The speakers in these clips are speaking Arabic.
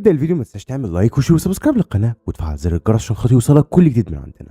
يبدأ الفيديو ما تنساش تعمل لايك وشير وسبسكرايب للقناة وتفعل زر الجرس عشان خاطر يوصلك كل جديد من عندنا.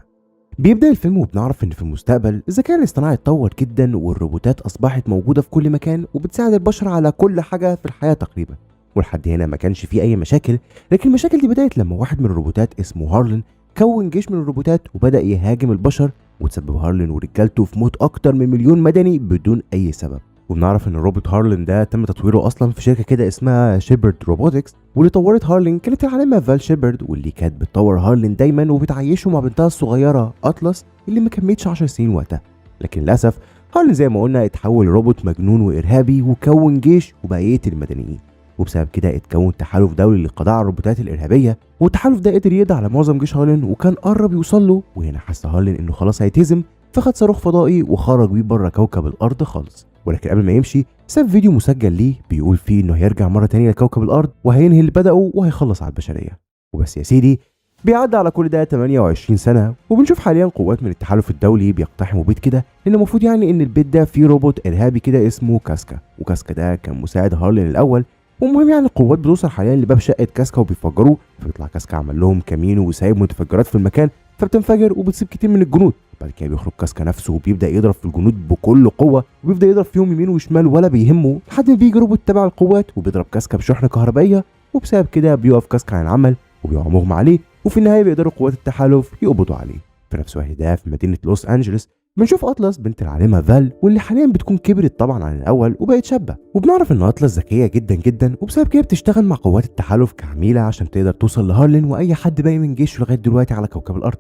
بيبدأ الفيلم وبنعرف ان في المستقبل الذكاء الاصطناعي اتطور جدا والروبوتات اصبحت موجودة في كل مكان وبتساعد البشر على كل حاجة في الحياة تقريبا. ولحد هنا ما كانش فيه اي مشاكل، لكن المشاكل دي بدأت لما واحد من الروبوتات اسمه هارلين كون جيش من الروبوتات وبدأ يهاجم البشر، وتسبب هارلين ورجالته في موت اكتر من مليون مدني بدون اي سبب. وبنعرف ان الروبوت هارلين ده تم تطويره اصلا في شركه كده اسمها شيبرد روبوتكس، واللي طورت هارلين كانت العالمه فال شيبرد، واللي كانت بتطور هارلين دايما وبتعيشه مع بنتها الصغيره اطلس اللي ما كملتش 10 سنين وقتها. لكن للاسف هارلين زي ما قلنا اتحول لروبوت مجنون وارهابي وكون جيش وبقى يقتل المدنيين، وبسبب كده اتكون تحالف دولي للقضاء على الروبوتات الارهابيه، والتحالف ده قدر يقضي على معظم جيش هارلين وكان قرب يوصل له. وهنا حس هارلين انه خلاص هيتهزم، فخد صاروخ فضائي وخرج بيه بره كوكب الارض خالص. ولكن قبل ما يمشي ساب فيديو مسجل ليه بيقول فيه انه هيرجع مره تانية لكوكب الارض وهينهي اللي بدأه وهيخلص على البشريه. وبس يا سيدي، بيعدي على كل ده 28 سنه وبنشوف حاليا قوات من التحالف الدولي بيقتحموا بيت كده، لان المفروض يعني ان البيت ده فيه روبوت ارهابي كده اسمه كاسكا، وكاسكا ده كان مساعد هارلين الاول. والمهم يعني القوات بتوصل حاليا لباب شقه كاسكا وبيفجروه، فبيطلع كاسكا عمل لهم كمين وسايب متفجرات في المكان فبتنفجر وبتصيب كتير من الجنود. بعد كده بيخرج كاسكا نفسه وبيبدا يضرب في الجنود بكل قوه، وبيبدا يضرب فيهم يمين وشمال ولا بيهمه، لحد ما بيجي روبوت تبع القوات وبيضرب كاسكا بشحنه كهربائيه، وبسبب كده بيقف كاسكا عن العمل وبيقع مغمى عليه، وفي النهايه بيقدروا قوات التحالف يقبضوا عليه. في نفس الوقت ده في مدينه لوس انجلوس بنشوف اطلس بنت العالمه فال، واللي حاليا بتكون كبرت طبعا عن الاول وبقت شابه، وبنعرف ان اطلس ذكيه جدا جدا، وبسبب كده بتشتغل مع قوات التحالف كعميله عشان تقدر توصل لهارلين واي حد باقي من جيشه لغايه دلوقتي على كوكب الارض.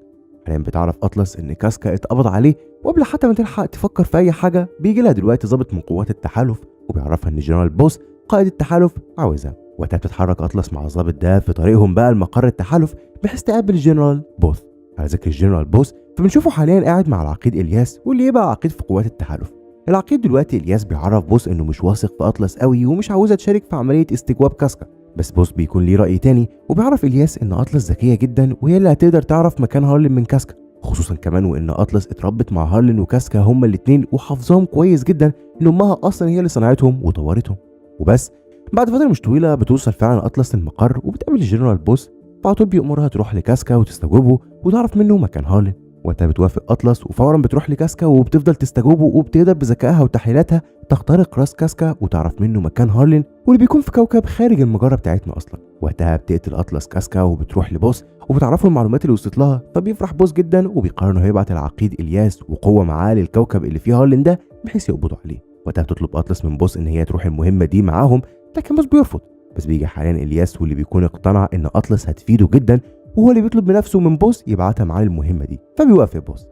حاليا بتعرف اطلس ان كاسكا اتقبض عليه، وقبل حتى ما تلحق تفكر في اي حاجه بيجي لها دلوقتي ضابط من قوات التحالف وبيعرفها ان جنرال بوس قائد التحالف عاوزها. وقتها بتتحرك اطلس مع الضابط ده في طريقهم بقى لمقر التحالف بحيث تقابل الجنرال بوث. على ذكر الجنرال بوث فبنشوفه حاليا قاعد مع العقيد الياس، واللي يبقى عقيد في قوات التحالف. العقيد دلوقتي الياس بيعرف بوث انه مش واثق في اطلس قوي ومش عاوزها تشارك في عمليه استجواب كاسكا، بس بوث بيكون ليه راي تاني، وبيعرف الياس ان اطلس ذكيه جدا وهي اللي هتقدر تعرف مكان هارلين من كاسكا، خصوصا كمان وان اطلس اتربت مع هارلين وكاسكا هما الاثنين وحافظاهم كويس جدا، ان امها اصلا هي اللي صنعتهم وطورتهم. وبس بعد فتره مش طويله بتوصل فعلا اطلس للمقر وبتقابل الجنرال بوث، فعلى طول بيأمرها تروح لكاسكا وتستجوبه وتعرف منه مكان هارلين. وقتها بتوافق اطلس وفورا بتروح لكاسكا وبتفضل تستجوبه، وبتقدر بذكائها وتحليلاتها تخترق راس كاسكا وتعرف منه مكان هارلين واللي بيكون في كوكب خارج المجره بتاعتنا اصلا. وقتها بتقتل اطلس كاسكا وبتروح لبوس وبتعرفه المعلومات اللي وصلت لها، فبيفرح بوس جدا وبيقرر انه يبعت العقيد الياس وقوه معاه للكوكب اللي فيه هارلين ده بحيث يقبضوا عليه. وقتها بتطلب اطلس من بوس ان هي تروح المهمه دي معاهم، لكن بوس بيرفض. بس بيجي حاليا الياس واللي بيكون اقتنع ان اطلس هتفيده جدا، وهو اللي بيطلب بنفسه من بوس يبعتها معاه المهمه دي، فبيوافق بوس.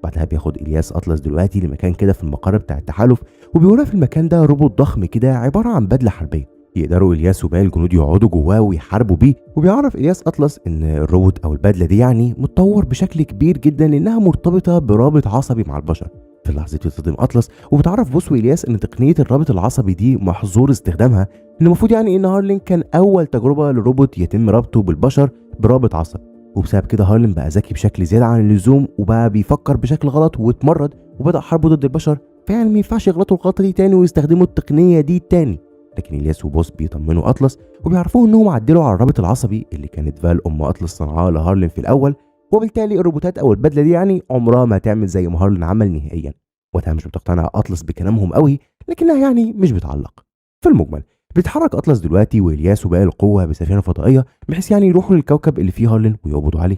بعدها بياخد الياس اطلس دلوقتي لمكان كده في المقر بتاع التحالف، وبيوراه في المكان ده روبوت ضخم كده عباره عن بدله حربيه يقدروا الياس وباقي الجنود يقعدوا جواه ويحاربوا بيه. وبيعرف الياس اطلس ان الروبوت او البدله دي يعني متطور بشكل كبير جدا لانها مرتبطه برابط عصبي مع البشر. في اللحظه دي بتصدم اطلس وبتعرف بوس والياس ان تقنيه الرابط العصبي دي محظور استخدامها، ان المفروض يعني ان هارلين كان اول تجربه لروبوت يتم ربطه بالبشر برابط عصبي، وبسبب كده هارلين بقى ذكي بشكل زياده عن اللزوم وبقى بيفكر بشكل غلط واتمرد وبدا حربه ضد البشر، فيعني ما ينفعش يغلطوا الغلطه دي تاني ويستخدموا التقنيه دي تاني. لكن الياس وبوس بيطمنوا اطلس وبيعرفوه انهم عدلوا على الرابط العصبي اللي كانت فال ام اطلس صنعاه لهارلين في الاول، وبالتالي الروبوتات او البدله دي يعني عمرها ما تعمل زي ما هارلين عمل نهائيا. وقتها مش بتقتنع اطلس بكلامهم قوي، لكنها يعني مش بتعلق. في المجمل بيتحرك اطلس دلوقتي والياس وباقي القوه بسفينه فضائيه بحيث يعني يروحوا للكوكب اللي فيه هارلين ويقبضوا عليه.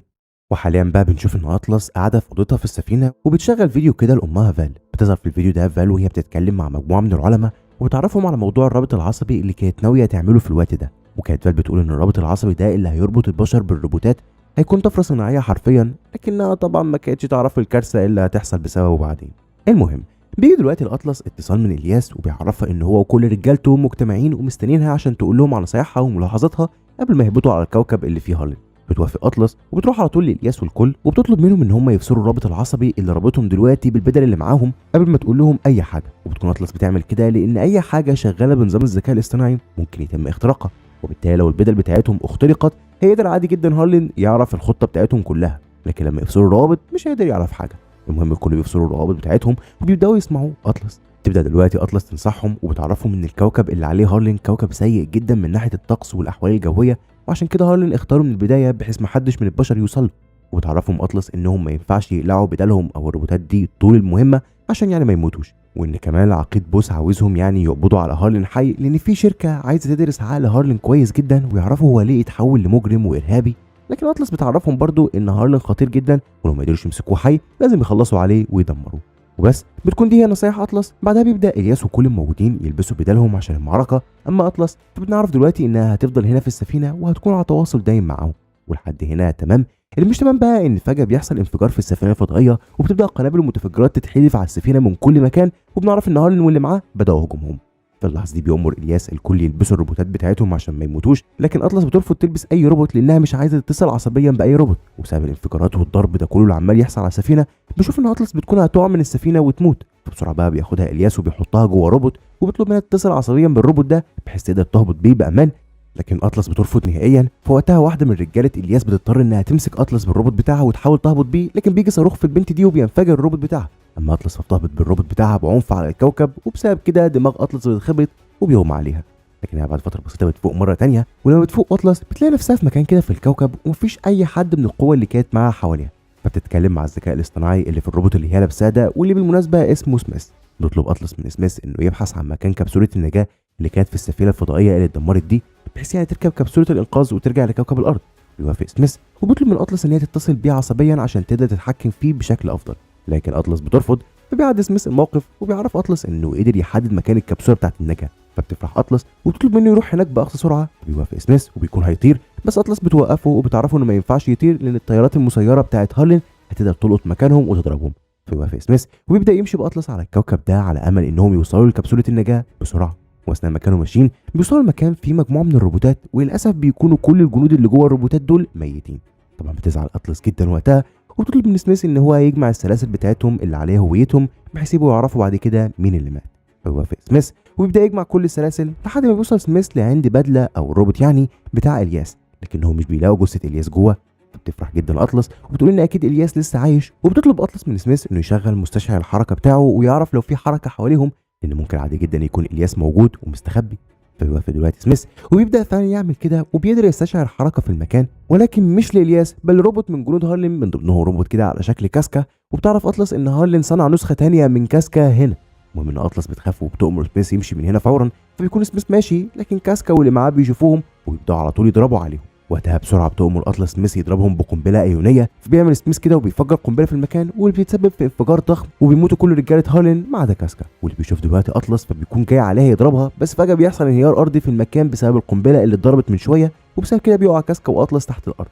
وحاليا بقى بنشوف ان اطلس قاعده في اوضتها في السفينه وبتشغل فيديو كده لامها فال. بتظهر في الفيديو ده فال وهي بتتكلم مع مجموعه من العلماء وبتعرفهم على موضوع الرابط العصبي اللي كانت ناويه تعمله في الوقت ده. وكانت فال بتقول ان الرابط العصبي ده اللي هيربط البشر بالروبوتات هيكون طفره صناعيه حرفيا، لكنها طبعا ما كانتش تعرف الكارثه اللي هتحصل بسببه بعدين. المهم بيجي دلوقتي لاطلس اتصال من الياس وبيعرفها ان هو وكل رجالته مجتمعين ومستنيينها عشان تقول لهم على نصايحها وملاحظاتها قبل ما يهبطوا على الكوكب اللي فيه هارلين. بتوافق اطلس وبتروح على طول للياس والكل وبتطلب منهم ان هم يفصلوا الرابط العصبي اللي رابطهم دلوقتي بالبدل اللي معاهم قبل ما تقول لهم اي حاجه. وبتكون اطلس بتعمل كده لان اي حاجه شغاله بنظام الذكاء الاصطناعي ممكن يتم اختراقها، وبالتالي لو البدل بتاعتهم اخترقت هيقدر عادي جدا هارلين يعرف الخطه بتاعتهم كلها، لكن لما يفصلوا الروابط مش هيقدر يعرف حاجه. المهم الكل بيفصلوا الروابط بتاعتهم وبيبداوا يسمعوا اطلس. تبدا دلوقتي اطلس تنصحهم وبتعرفهم ان الكوكب اللي عليه هارلين كوكب سيء جدا من ناحيه الطقس والاحوال الجويه، وعشان كده هارلين اختاروا من البدايه بحيث محدش من البشر يوصل له، وبتعرفهم اطلس انهم ما ينفعش يقلعوا بدالهم او الروبوتات دي طول المهمه عشان يعني ما يموتوش، وان كمان العقيد بوس عاوزهم يعني يقبضوا على هارلين حي لان في شركه عايزه تدرس عقل هارلين كويس جدا ويعرفوا هو ليه اتحول لمجرم وارهابي. لكن اطلس بتعرفهم برضو ان هارلين خطير جدا ولو ما قدروش يمسكوه حي لازم يخلصوا عليه ويدمروه وبس. بتكون دي هي نصايح اطلس. بعدها بيبدا الياس وكل الموجودين يلبسوا بدالهم عشان المعركه. اما اطلس فبنعرف دلوقتي انها هتفضل هنا في السفينه وهتكون على تواصل دايم معاهم. ولحد هنا تمام. اللي مش تمام بقى ان فجاه بيحصل انفجار في السفينه الفضائيه وبتبدا قنابل ومتفجرات تتحدف على السفينه من كل مكان، وبنعرف ان هارلين واللي معاه بداوا هجومهم. في اللحظه دي بيأمر الياس الكل يلبسوا الروبوتات بتاعتهم عشان ما يموتوش، لكن اطلس بترفض تلبس اي روبوت لانها مش عايزه تتصل عصبيا باي روبوت. وبسبب الانفجارات والضرب ده كله اللي عمال يحصل على السفينه بنشوف ان اطلس بتكون هتقع من السفينه وتموت. فبسرعه بقى بياخدها الياس وبيحطها جوه روبوت وبيطلب منها تتصل عصبيا بالروبوت ده بحيث تقدر تهبط بيه بامان. لكن اطلس بترفض نهائيا. في وقتها واحده من رجاله الياس بتضطر انها تمسك اطلس بالروبوت بتاعها وتحاول تهبط بيه، لكن بيجي صاروخ في البنت دي وبينفجر الروبوت بتاعها. اما اطلس فبتهبط بالروبوت بتاعها بعنف على الكوكب، وبسبب كده دماغ اطلس بتتخبط وبيغمى عليها. لكن هي بعد فتره بسيطه بتفوق مره تانية، ولما بتفوق اطلس بتلاقي نفسها في مكان كده في الكوكب ومفيش اي حد من القوه اللي كانت معاها حواليها. فبتتكلم مع الذكاء الاصطناعي اللي في الروبوت اللي هي لابساه ده واللي بالمناسبه اسمه سميث. بيطلب اطلس من سميث انه يبحث عن مكان كبسوله النجاه اللي كانت في السفينه الفضائيه اللي اتدمرت دي بحيث يعني تركب كبسوله الانقاذ وترجع لكوكب الارض. بيوافق سميث وبيطلب من اطلس ان هي تتصل بيه عصبيا عشان تقدر تتحكم فيه بشكل افضل، لكن اطلس بترفض. فبيعدي سميث الموقف وبيعرف اطلس انه قدر يحدد مكان الكبسوله بتاعت النجاه. فبتفرح اطلس وبتطلب منه يروح هناك باقصى سرعه. بيوافق سميث وبيكون هيطير، بس اطلس بتوقفه وبتعرفه انه ما ينفعش يطير لان الطيارات المسيره بتاعت هارلين هتقدر تلقط مكانهم وتضربهم. فيوافق سميث وبيبدا يمشي باطلس على الكوكب ده على امل انهم يوصلوا لكبسوله النجاه بسرعه. واثناء ما كانوا ماشيين بيوصلوا لمكان فيه مجموعه من الروبوتات، وللاسف بيكونوا كل الجنود اللي جوه الروبوتات دول ميتين. طبعا بتزعل اطلس جدا وقتها وبتطلب من سميث ان هو يجمع السلاسل بتاعتهم اللي عليها هويتهم بحيث يبقوا يعرفوا بعد كده مين اللي مات. فيوافق سميث وبيبدا يجمع كل السلاسل لحد ما بيوصل سميث لعند بدله او الروبوت يعني بتاع الياس، لكنهم مش بيلاقوا جثه الياس جوه. بتفرح جدا اطلس وبتقول ان اكيد الياس لسه عايش، وبتطلب اطلس من سميث انه يشغل مستشعر الحركه بتاعه ويعرف لو في حركه حواليهم لان ممكن عادي جدا يكون الياس موجود ومستخبي. فبيوافق دلوقتي سميث وبيبدا فعلا يعمل كده وبيقدر يستشعر حركه في المكان، ولكن مش لالياس بل روبوت من جنود هارلين، من ضمنهم روبوت كده على شكل كاسكا. وبتعرف اطلس ان هارلين صنع نسخه تانية من كاسكا هنا. المهم ان اطلس بتخاف وبتامر سميث يمشي من هنا فورا. فبيكون سميث ماشي لكن كاسكا واللي معاه بيشوفوهم وبيبداوا على طول يضربوا عليهم. وقتها بسرعه بتؤمر اطلس سميث يضربهم بقنبله ايونيه، فبيعمل سميث كده وبيفجر قنبله في المكان واللي بيتسبب في انفجار ضخم وبيموتوا كل رجاله هارلين ما عدا كاسكا. واللي بيشوف دلوقتي اطلس فبيكون جاي عليها يضربها، بس فجاه بيحصل انهيار ارضي في المكان بسبب القنبله اللي اتضربت من شويه، وبسبب كده بيقع كاسكا واطلس تحت الارض.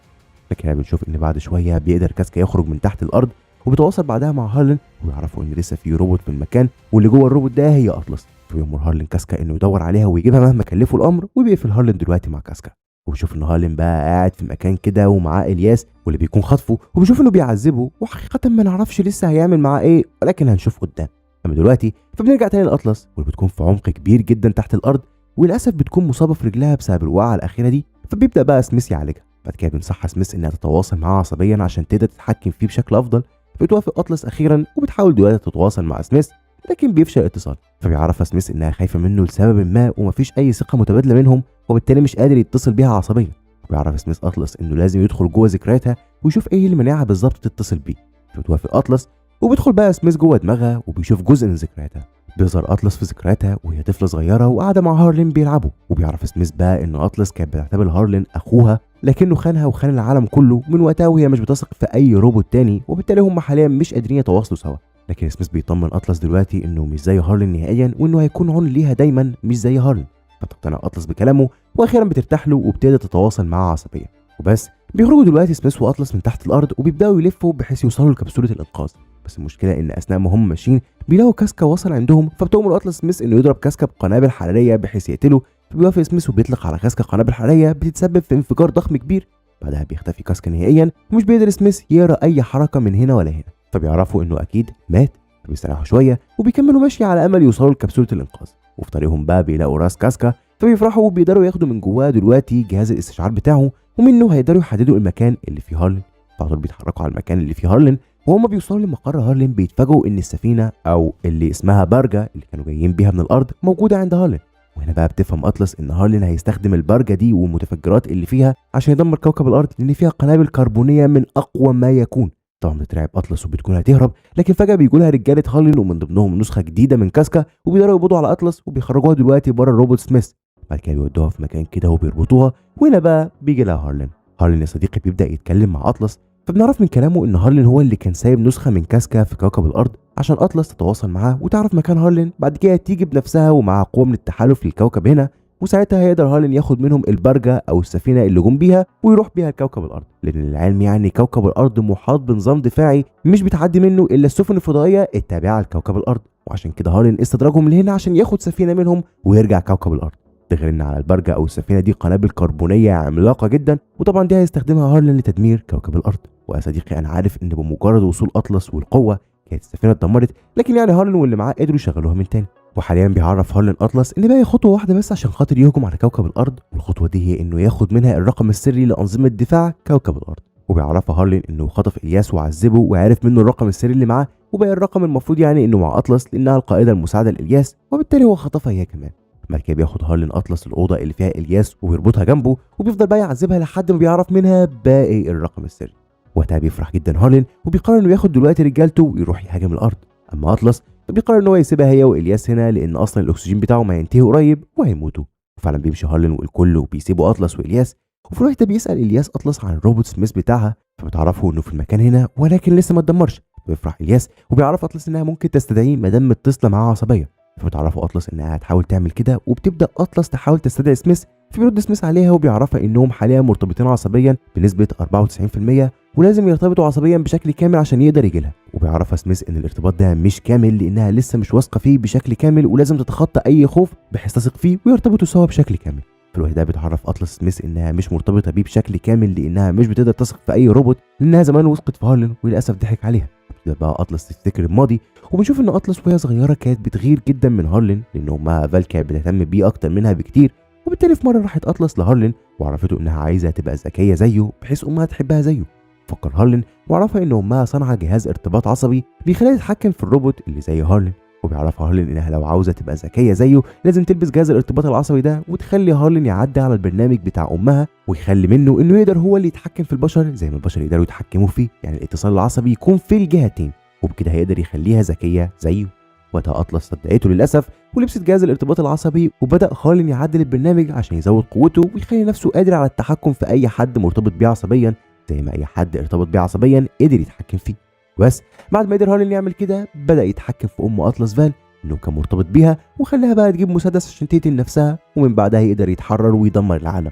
لكن بنشوف ان بعد شويه بيقدر كاسكا يخرج من تحت الارض وبيتواصل بعدها مع هارلين ويعرفوا ان لسه في روبوت في المكان واللي جوه الروبوت ده هي اطلس. فبيأمر هارلين كاسكا انه يدور عليها ويجيبها مهما كلفه الامر، وبيقفل هارلين دلوقتي مع كاسكا. وبيشوف ان هارلين بقى قاعد في مكان كده ومعاه الياس واللي بيكون خاطفه، وبيشوف انه بيعذبه، وحقيقه ما نعرفش لسه هيعمل معاه ايه ولكن هنشوف قدام. اما دلوقتي فبنرجع تاني لاطلس واللي بتكون في عمق كبير جدا تحت الارض، وللاسف بتكون مصابه في رجلها بسبب الوقعه الاخيره دي. فبيبدا بقى سميث يعالجها. بعد كده بينصحها سميث انها تتواصل معاه عصبيا عشان تقدر تتحكم فيه بشكل افضل. بتوافق اطلس اخيرا وبتحاول دلوقتي تتواصل مع سميث لكن بيفشل الاتصال. فبيعرفها سميث انها خايفه منه لسبب ما ومفيش اي ثقه متبادله بينهم، وبالتالي مش قادر يتصل بيها عصبيا. بيعرف سميث اطلس انه لازم يدخل جوه ذكرياتها ويشوف ايه اللي مانعها بالظبط تتصل بيه. فبتوافق اطلس وبيدخل بقى سميث جوه دماغها وبيشوف جزء من ذكرياتها. بيظهر اطلس في ذكرياتها وهي طفله صغيره وقاعده مع هارلين بيلعبوا، وبيعرف سميث بقى ان اطلس كانت بتعتبر هارلين اخوها لكنه خانها وخان العالم كله من وقتها، وهي مش بتثق في اي روبوت تاني، وبالتالي هم حاليا مش قادرين يتواصلوا سوا. لكن سميث بيطمن اطلس دلوقتي انه مش زي هارلين نهائيا وانه هيكون عون ليها دايما مش زي هارلين. فتقتنع اطلس بكلامه واخيرا بترتاح له وبتقدر تتواصل معاه عصبيا. وبس بيخرجوا دلوقتي سميث واطلس من تحت الارض وبيبداوا يلفوا بحيث يوصلوا لكبسوله الانقاذ. بس المشكله ان اثناء ما هم ماشيين بيلاقوا كاسكا وصل عندهم، فبتؤمر اطلس سميث انه يضرب كاسكا بقنابل حراريه بحيث يقتله. فبيوافق سميث وبيطلق على كاسكا قنابل حراريه بتتسبب في انفجار ضخم كبير. بعدها بيختفي كاسكا نهائيا ومش بيقدر سميث يقرا اي حركه من هنا ولا هنا. فبيعرفوا انه اكيد مات. فبيستريحوا شويه وبيكملوا ماشي على امل يوصلوا لكبسوله الانقاذ. وفي طريقهم بقى بيلاقوا راس كاسكا، فبيفرحوا وبيقدروا ياخدوا من جواه دلوقتي جهاز الاستشعار بتاعه ومنه هيقدروا يحددوا المكان اللي فيه هارلين. فعلى طول بيتحركوا على المكان اللي فيه هارلين، وهم بيوصلوا لمقر هارلين بيتفاجئوا ان السفينه او اللي اسمها بارجا اللي كانوا جايين بيها من الارض موجوده عند هارلين. وهنا بقى بتفهم اطلس ان هارلين هيستخدم البرجه دي والمتفجرات اللي فيها عشان يدمر كوكب الارض، لان فيها قنابل كربونيه من اقوى ما يكون. طبعا بترعب اطلس وبتكون هتهرب، لكن فجاه بيجوا لها رجاله هارلين ومن ضمنهم نسخه جديده من كاسكا، وبيقدروا يقبضوا على اطلس وبيخرجوها دلوقتي بره الروبوت سميث. بعد كده بيودوها في مكان كده وبيربطوها، وهنا بقى بيجي لها هارلين. هارلين يا صديقي بيبدا يتكلم مع اطلس، فبنعرف من كلامه ان هارلين هو اللي كان سايب نسخه من كاسكا في كوكب الارض عشان اطلس تتواصل معاه وتعرف مكان هارلين، بعد كده تيجي بنفسها ومعاها قوه من التحالف للكوكب هنا، وساعتها هيقدر هارلين ياخد منهم البرجه او السفينه اللي جم بيها ويروح بيها لكوكب الارض، لان للعلم يعني كوكب الارض محاط بنظام دفاعي مش بتعدي منه الا السفن الفضائيه التابعه لكوكب الارض، وعشان كده هارلين استدرجهم لهنا عشان ياخد سفينه منهم ويرجع كوكب الارض. ده غير ان على البرجه او السفينه دي قنابل كربونيه عملاقه جدا، وطبعا دي هيستخدمها هارلين لتدمير كوكب الارض. ويا صديقي انا عارف ان بمجرد وصول اطلس والقوه كانت السفينه اتدمرت، لكن يعني هارلين واللي معاه قدروا يشغلوها من تاني. وحاليا بيعرف هارلين اطلس ان باقي خطوه واحده بس عشان خاطر يهجم على كوكب الارض، والخطوه دي هي انه ياخد منها الرقم السري لانظمه دفاع كوكب الارض. وبيعرفها هارلين انه خطف الياس وعذبه وعرف منه الرقم السري اللي معاه، وباقي الرقم المفروض يعني انه مع اطلس لانها القائده المساعده لالياس، وبالتالي هو خطفها هي كمان. بعد كده بياخد هارلين اطلس الاوضه اللي فيها الياس وبيربطها جنبه، وبيفضل بقى يعذبها لحد ما بيعرف منها باقي الرقم السري. وقتها بيفرح جدا هارلين وبيقرر انه ياخد دلوقتي رجالته ويروح يهاجم الارض. اما اطلس فبيقرر ان هو يسيبها هي والياس هنا، لان اصلا الاكسجين بتاعه ما هينتهي قريب وهيموتوا. وفعلا بيمشي هارلين والكل وبيسيبوا اطلس والياس، وفي الوقت ده بيسال الياس اطلس عن الروبوت سميث بتاعها، فبتعرفه انه في المكان هنا ولكن لسه ما اتدمرش. بيفرح الياس وبيعرف اطلس انها ممكن تستدعيه ما دام متصله معاه عصبيه، فبتعرفوا اطلس انها هتحاول تعمل كده، وبتبدا اطلس تحاول تستدعي سميث، فبيرد سميث عليها وبيعرفها انهم حاليا مرتبطين عصبيا بنسبه 94%، ولازم يرتبطوا عصبيا بشكل كامل عشان يقدر يجي لها. وبيعرفها سميث ان الارتباط ده مش كامل لانها لسه مش واثقه فيه بشكل كامل، ولازم تتخطى اي خوف بحيث تثق فيه ويرتبطوا سوا بشكل كامل. في الوقت ده بتعرف اطلس سميث انها مش مرتبطه بيه بشكل كامل لانها مش بتقدر تثق في اي روبوت، لانها زمان وثقت في هارلين وللاسف ضحك عليها. بقى اطلس تفتكر الماضي، وبنشوف ان اطلس وهي صغيره كانت بتغير جدا من هارلين لان امها فال كانت بتهتم بيه اكتر منها بكتير، وبالتالي في مره راحت اطلس لهارلين وعرفته انها عايزه تبقى ذكيه زيه بحيث امها تحبها زيه. فكر هارلين وعرفها ان امها صنع جهاز ارتباط عصبي بيخليها تتحكم في الروبوت اللي زي هارلين، وبيعرفها هارلين انها لو عاوزه تبقى ذكيه زيه لازم تلبس جهاز الارتباط العصبي ده، وتخلي هارلين يعدي على البرنامج بتاع امها ويخلي منه انه يقدر هو اللي يتحكم في البشر زي ما البشر يقدروا يتحكموا فيه، يعني الاتصال العصبي يكون في الجهتين، وبكده هيقدر يخليها ذكيه زيه. وقتها اطلس صدقته للاسف ولبست جهاز الارتباط العصبي، وبدا هارلين يعدل البرنامج عشان يزود قوته ويخلي نفسه قادر على التحكم في اي حد مرتبط بيه عصبيا زي ما اي حد ارتبط بيه عصبيا قدر يتحكم فيه. بس بعد ما قدر هارلين يعمل كده بدا يتحكم في ام اطلس فال انه كان مرتبط بيها، وخلاها بقى تجيب مسدس عشان تقتل نفسها، ومن بعدها يقدر يتحرر ويدمر العالم.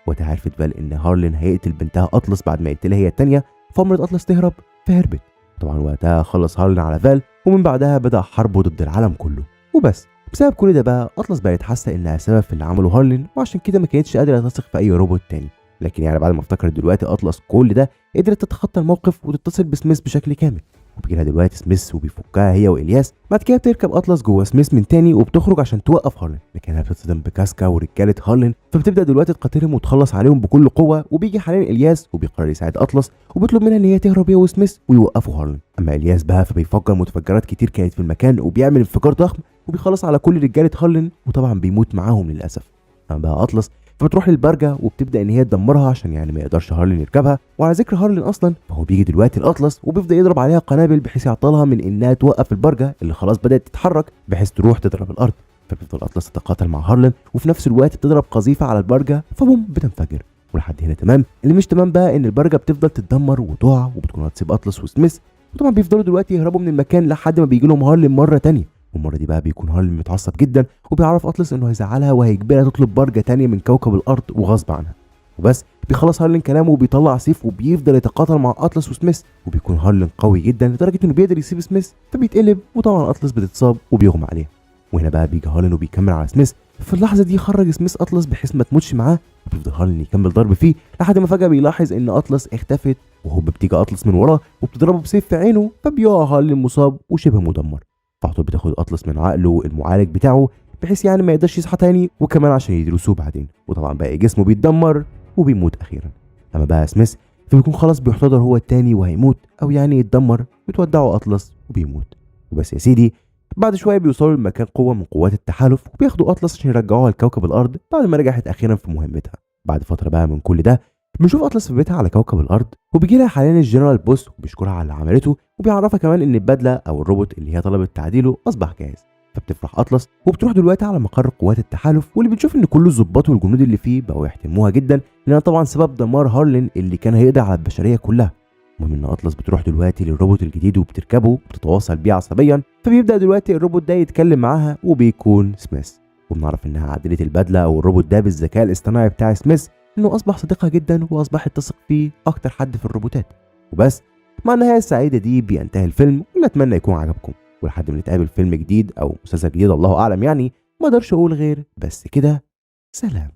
وقتها عرفت فال ان هارلين هيقتل بنتها اطلس بعد ما يقتلها هي الثانيه، فامرت اطلس تهرب فهربت. طبعا وقتها خلص هارلين على فال، ومن بعدها بدا حربه ضد العالم كله. وبس بسبب كل ده بقى اطلس بقت حاسه انها سبب في اللي عمله هارلين، وعشان كده ما كانتش قادره تثق في اي روبوت تاني. لكن يعني بعد ما افتكرت دلوقتي اطلس كل ده قدرت تتخطى الموقف وتتصل بسميث بشكل كامل، وبيجي لها دلوقتي سميث وبيفكها هي والياس. بعد كده بتركب اطلس جوه سميث من تاني وبتخرج عشان توقف هارلين، لكنها بتتصدم بكاسكا ورجاله هارلين، فبتبدا دلوقتي تقاتلهم وتخلص عليهم بكل قوه. وبيجي حاليا الياس وبيقرر يساعد اطلس وبيطلب منها ان هي تهرب هي وسميث ويوقفوا هارلين. اما الياس بقى فبيفجر متفجرات كتير كانت في المكان وبيعمل انفجار ضخم وبيخلص على كل رجاله هارلين، وطبعا بيموت معاهم للاسف. اما بقى اطلس فبتروح للبرجه وبتبدا ان هي تدمرها عشان يعني ما يقدرش هارلين يركبها. وعلى ذكر هارلين اصلا فهو بيجي دلوقتي الاطلس وبيبدا يضرب عليها قنابل بحيث يعطلها من انها توقف البرجه اللي خلاص بدات تتحرك بحيث تروح تضرب الارض. فبيفضل اطلس تتقاتل مع هارلين وفي نفس الوقت بتضرب قذيفه على البرجه، فبوم بتنفجر. ولحد هنا تمام. اللي مش تمام بقى ان البرجه بتفضل تتدمر وتقع وبتكون هتسيب اطلس وسميث، وطبعا بيفضلوا دلوقتي يهربوا من المكان لحد ما بيجي لهم هارلين مره ثانيه. والمره دي بقى بيكون هارلين متعصب جدا وبيعرف اطلس انه هيزعلها وهيجبرها تطلب برجه تانية من كوكب الارض وغصب عنها. وبس بيخلص هارلين كلامه وبيطلع سيف وبيفضل يتقاتل مع اطلس وسميث، وبيكون هارلين قوي جدا لدرجه انه بيقدر يسيب سميث، فبيتقلب وطبعا اطلس بتتصاب وبيغمى عليها. وهنا بقى بيجي هارلين وبيكمل على سميث. في اللحظه دي خرج سميث اطلس بحيث ما تموتش معاه، وبيفضل هارلين يكمل ضرب فيه لحد ما فجاه بيلاحظ ان اطلس اختفت، وهو بتيجي اطلس من وراه وبتضربه بسيف في عينه، فبيقع هارلين مصاب وشبه مدمر. فعطول بتاخد اطلس من عقله المعالج بتاعه بحيث يعني ما يقدرش يصحى تاني، وكمان عشان يدرسوه بعدين، وطبعا بقى جسمه بيتدمر وبيموت اخيرا. اما بقى سميث فبيكون خلاص بيحتضر هو التاني وهيموت او يعني يتدمر، بتودعه اطلس وبيموت. وبس يا سيدي بعد شويه بيوصلوا لمكان قوه من قوات التحالف وبياخدوا اطلس عشان يرجعوها لكوكب الارض بعد ما نجحت اخيرا في مهمتها. بعد فتره بقى من كل ده بنشوف اطلس في بيتها على كوكب الارض، وبيجي لها حاليا الجنرال بوس وبيشكرها على اللي عملته، وبيعرفها كمان ان البدله او الروبوت اللي هي طلبت تعديله اصبح جاهز. فبتفرح اطلس وبتروح دلوقتي على مقر قوات التحالف، واللي بنشوف ان كل الضباط والجنود اللي فيه بقوا يحترموها جدا لانها طبعا سبب دمار هارلين اللي كان هيقضي على البشريه كلها. المهم ان اطلس بتروح دلوقتي للروبوت الجديد وبتركبه وبتتواصل بيه عصبيا، فبيبدا دلوقتي الروبوت ده يتكلم معاها وبيكون سميث، وبنعرف انها عدلت البدله او الروبوت ده بالذكاء الاصطناعي بتاع سميث، انه اصبح صديقها جدا واصبحت تثق فيه اكتر حد في الروبوتات. وبس مع النهايه السعيده دي بينتهي الفيلم، واللي اتمنى يكون عجبكم، ولحد ما نتقابل فيلم جديد او مسلسل جديد الله اعلم يعني، ما اقدرش اقول غير بس كده. سلام.